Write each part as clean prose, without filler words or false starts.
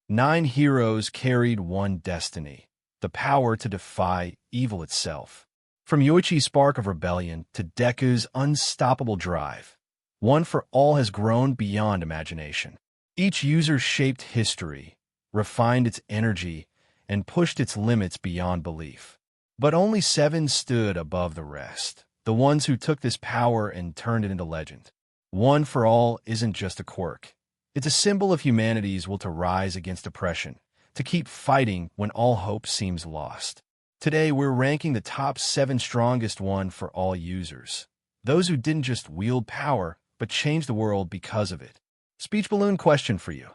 9 heroes carried one destiny, the power to defy evil itself. From Yoichi's spark of rebellion to Deku's unstoppable drive, One for All has grown beyond imagination. Each user shaped history, refined its energy, and pushed its limits beyond belief. But only 7 stood above the rest, the ones who took this power and turned it into legend. One for All isn't just a quirk. It's a symbol of humanity's will to rise against oppression, to keep fighting when all hope seems lost. Today, we're ranking the top 7 strongest One for All users, those who didn't just wield power, but changed the world because of it. Speech balloon question for you.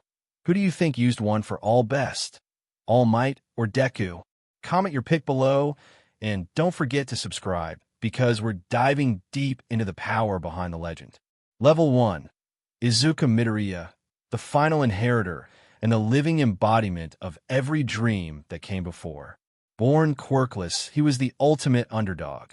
Who do you think used One for All best? All Might or Deku? Comment your pick below, and don't forget to subscribe, because we're diving deep into the power behind the legend. Level 1. Izuku Midoriya, the final inheritor and the living embodiment of every dream that came before. Born quirkless, he was the ultimate underdog.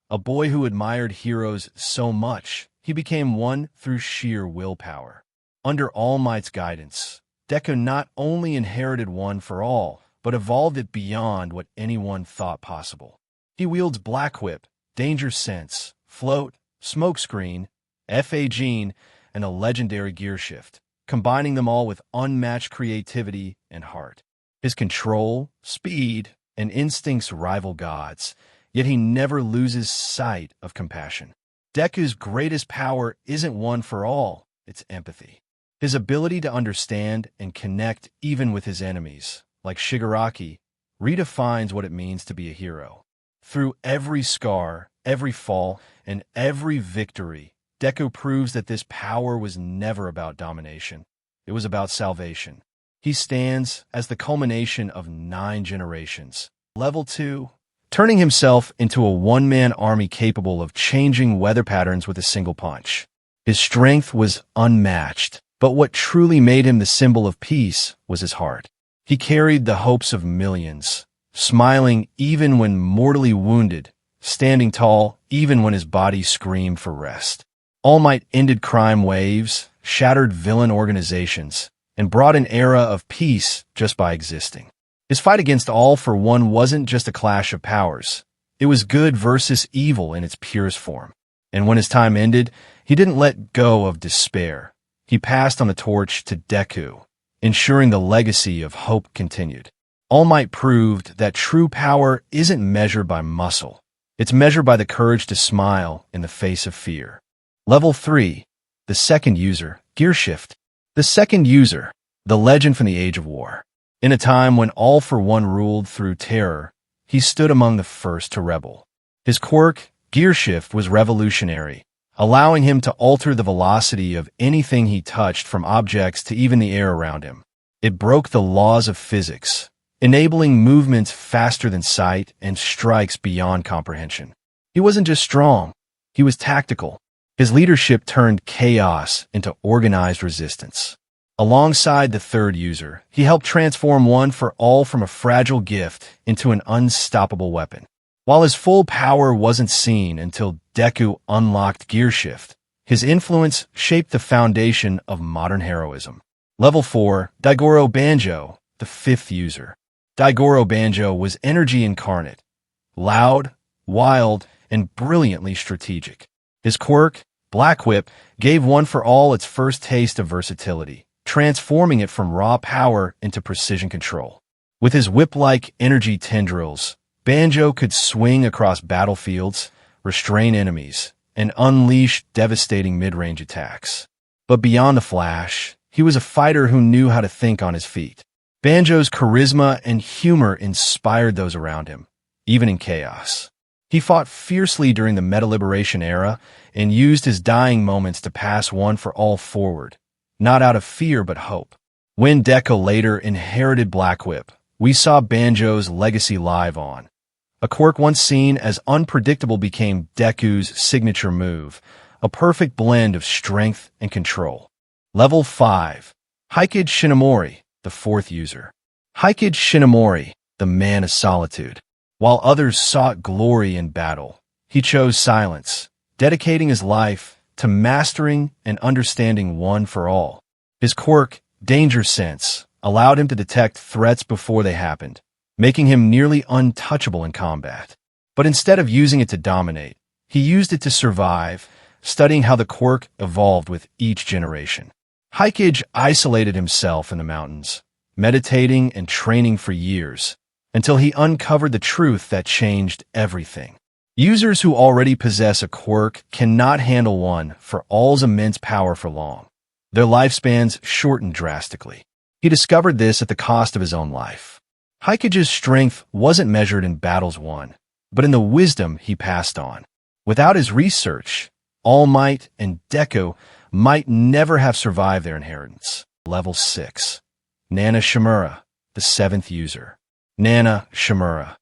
A boy who admired heroes so much, he became one through sheer willpower. Under All Might's guidance, Deku not only inherited One for All, but evolved it beyond what anyone thought possible. He wields Black Whip, Danger Sense, Float, Smokescreen, Fa Gene, and a legendary Gearshift, combining them all with unmatched creativity and heart. His control, speed, and instincts rival gods, yet he never loses sight of compassion. Deku's greatest power isn't One for All, it's empathy. His ability to understand and connect even with his enemies, like Shigaraki, redefines what it means to be a hero. Through every scar, every fall, and every victory, Deku proves that this power was never about domination. It was about salvation. He stands as the culmination of 9 generations. Level 2. Turning himself into a one-man army capable of changing weather patterns with a single punch. His strength was unmatched, but what truly made him the symbol of peace was his heart. He carried the hopes of millions, smiling even when mortally wounded, standing tall even when his body screamed for rest. All Might ended crime waves, shattered villain organizations, and brought an era of peace just by existing. His fight against All for One wasn't just a clash of powers. It was good versus evil in its purest form. And when his time ended, he didn't let go of despair. He passed on the torch to Deku, ensuring the legacy of hope continued. All Might proved that true power isn't measured by muscle. It's measured by the courage to smile in the face of fear. Level 3. The second user, Gearshift. The second user, the legend from the Age of War. In a time when All for One ruled through terror, he stood among the first to rebel. His quirk, Gearshift, was revolutionary, allowing him to alter the velocity of anything he touched, from objects to even the air around him. It broke the laws of physics, enabling movements faster than sight and strikes beyond comprehension. He wasn't just strong, he was tactical. His leadership turned chaos into organized resistance. Alongside the third user, he helped transform One for All from a fragile gift into an unstoppable weapon. While his full power wasn't seen until Deku unlocked Gearshift, his influence shaped the foundation of modern heroism. Level 4. Daigoro Banjo, the fifth user. Daigoro Banjo was energy incarnate, loud, wild, and brilliantly strategic. His quirk, Black Whip, gave One for All its first taste of versatility, transforming it from raw power into precision control. With his whip-like energy tendrils, Banjo could swing across battlefields, restrain enemies, and unleash devastating mid-range attacks. But beyond the flash, he was a fighter who knew how to think on his feet. Banjo's charisma and humor inspired those around him, even in chaos. He fought fiercely during the Meta-Liberation era and used his dying moments to pass One for All forward, not out of fear but hope. When Deku later inherited Black Whip, we saw Banjo's legacy live on. A quirk once seen as unpredictable became Deku's signature move, a perfect blend of strength and control. Level 5. Hikage Shinomori, the fourth user. Hikage Shinomori, the man of solitude. While others sought glory in battle, he chose silence, dedicating his life to mastering and understanding One for All. His quirk, Danger Sense, allowed him to detect threats before they happened, making him nearly untouchable in combat. But instead of using it to dominate, he used it to survive, studying how the quirk evolved with each generation. Hikage isolated himself in the mountains, meditating and training for years, until he uncovered the truth that changed everything. Users who already possess a quirk cannot handle one for all's immense power for long. Their lifespans shorten drastically. He discovered this at the cost of his own life. Hikage's strength wasn't measured in battles won, but in the wisdom he passed on. Without his research, All Might and Deku might never have survived their inheritance. Level 6. Nana Shimura, the 7th user. Nana Shimura,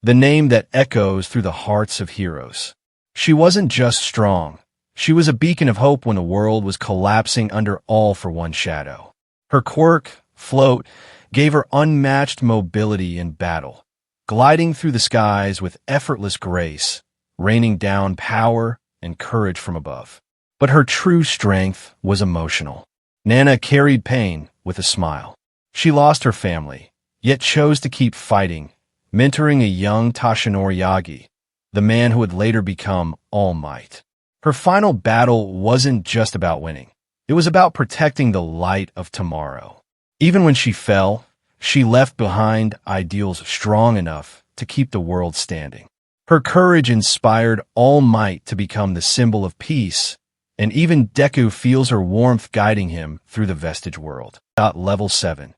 the name that echoes through the hearts of heroes. She wasn't just strong. She was a beacon of hope when the world was collapsing under All for One shadow. Her quirk, Float, gave her unmatched mobility in battle, gliding through the skies with effortless grace, raining down power and courage from above. But her true strength was emotional. Nana carried pain with a smile. She lost her family, yet chose to keep fighting, mentoring a young Toshinori Yagi, the man who would later become All Might. Her final battle wasn't just about winning. It was about protecting the light of tomorrow. Even when she fell, she left behind ideals strong enough to keep the world standing. Her courage inspired All Might to become the symbol of peace, and even Deku feels her warmth guiding him through the vestige world. Level 7.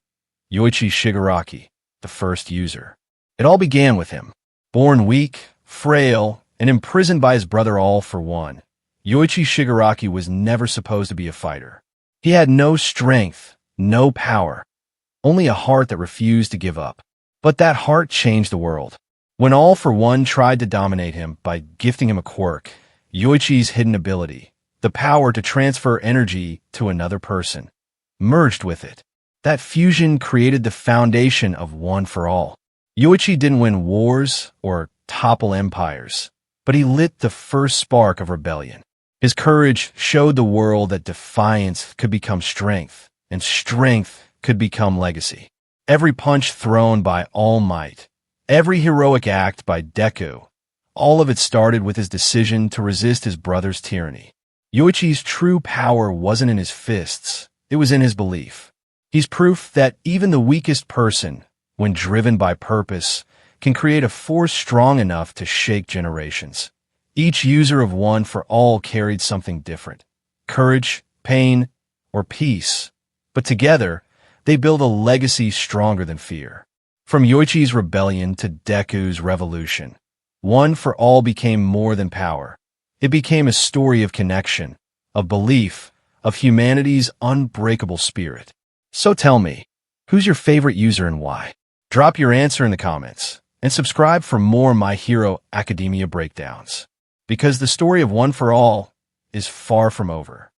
Yoichi Shigaraki, the 1st user. It all began with him. Born weak, frail, and imprisoned by his brother All for One, Yoichi Shigaraki was never supposed to be a fighter. He had no strength, no power, only a heart that refused to give up. But that heart changed the world. When All for One tried to dominate him by gifting him a quirk, Yoichi's hidden ability, the power to transfer energy to another person, merged with it. That fusion created the foundation of One for All. Yoichi didn't win wars or topple empires, but he lit the first spark of rebellion. His courage showed the world that defiance could become strength, and strength could become legacy. Every punch thrown by All Might, every heroic act by Deku, all of it started with his decision to resist his brother's tyranny. Yoichi's true power wasn't in his fists, it was in his belief. He's proof that even the weakest person, when driven by purpose, can create a force strong enough to shake generations. Each user of One for All carried something different: courage, pain, or peace. But together, they build a legacy stronger than fear. From Yoichi's rebellion to Deku's revolution, One for All became more than power. It became a story of connection, of belief, of humanity's unbreakable spirit. So tell me, who's your favorite user and why? Drop your answer in the comments, and subscribe for more My Hero Academia breakdowns. Because the story of One for All is far from over.